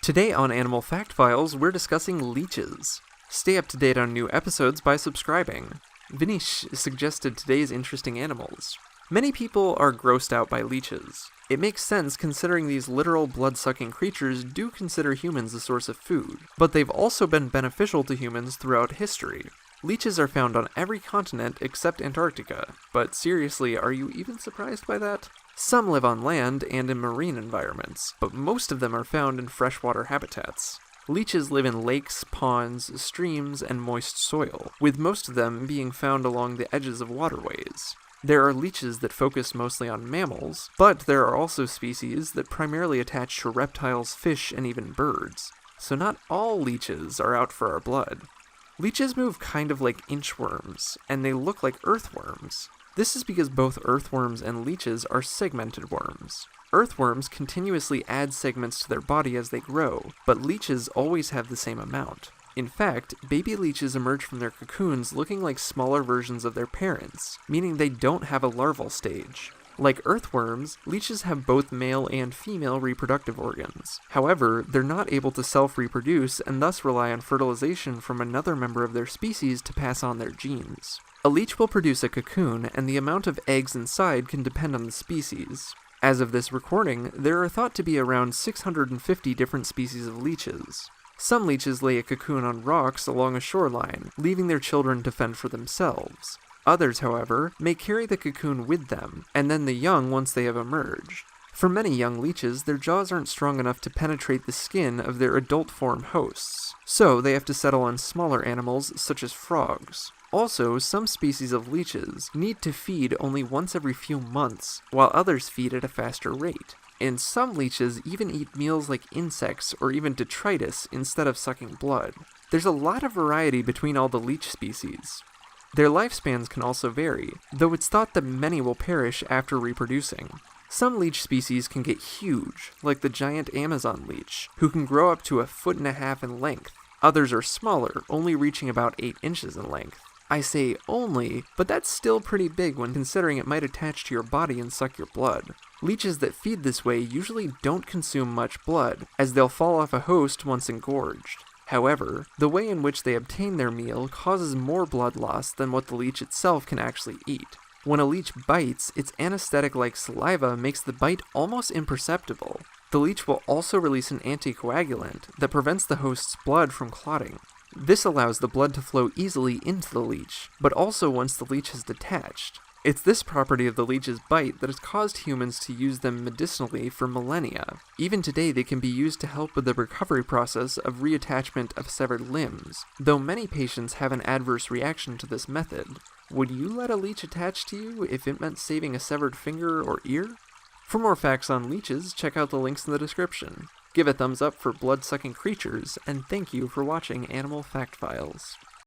Today on Animal Fact Files, we're discussing leeches. Stay up to date on new episodes by subscribing. Vinish suggested today's interesting animals. Many people are grossed out by leeches. It makes sense considering these literal blood-sucking creatures do consider humans a source of food, but they've also been beneficial to humans throughout history. Leeches are found on every continent except Antarctica, but seriously, are you even surprised by that? Some live on land and in marine environments, but most of them are found in freshwater habitats. Leeches live in lakes, ponds, streams, and moist soil, with most of them being found along the edges of waterways. There are leeches that focus mostly on mammals, but there are also species that primarily attach to reptiles, fish, and even birds. So not all leeches are out for our blood. Leeches move kind of like inchworms, and they look like earthworms. This is because both earthworms and leeches are segmented worms. Earthworms continuously add segments to their body as they grow, but leeches always have the same amount. In fact, baby leeches emerge from their cocoons looking like smaller versions of their parents, meaning they don't have a larval stage. Like earthworms, leeches have both male and female reproductive organs. However, they're not able to self-reproduce and thus rely on fertilization from another member of their species to pass on their genes. A leech will produce a cocoon, and the amount of eggs inside can depend on the species. As of this recording, there are thought to be around 650 different species of leeches. Some leeches lay a cocoon on rocks along a shoreline, leaving their children to fend for themselves. Others, however, may carry the cocoon with them, and then the young once they have emerged. For many young leeches, their jaws aren't strong enough to penetrate the skin of their adult form hosts, so they have to settle on smaller animals such as frogs. Also, some species of leeches need to feed only once every few months, while others feed at a faster rate. And some leeches even eat meals like insects or even detritus instead of sucking blood. There's a lot of variety between all the leech species. Their lifespans can also vary, though it's thought that many will perish after reproducing. Some leech species can get huge, like the giant Amazon leech, who can grow up to 1.5 feet in length. Others are smaller, only reaching about 8 inches in length. I say only, but that's still pretty big when considering it might attach to your body and suck your blood. Leeches that feed this way usually don't consume much blood, as they'll fall off a host once engorged. However, the way in which they obtain their meal causes more blood loss than what the leech itself can actually eat. When a leech bites, its anesthetic-like saliva makes the bite almost imperceptible. The leech will also release an anticoagulant that prevents the host's blood from clotting. This allows the blood to flow easily into the leech, but also once the leech has detached. It's this property of the leech's bite that has caused humans to use them medicinally for millennia. Even today, they can be used to help with the recovery process of reattachment of severed limbs, though many patients have an adverse reaction to this method. Would you let a leech attach to you if it meant saving a severed finger or ear? For more facts on leeches, check out the links in the description. Give a thumbs up for blood-sucking creatures, and thank you for watching Animal Fact Files.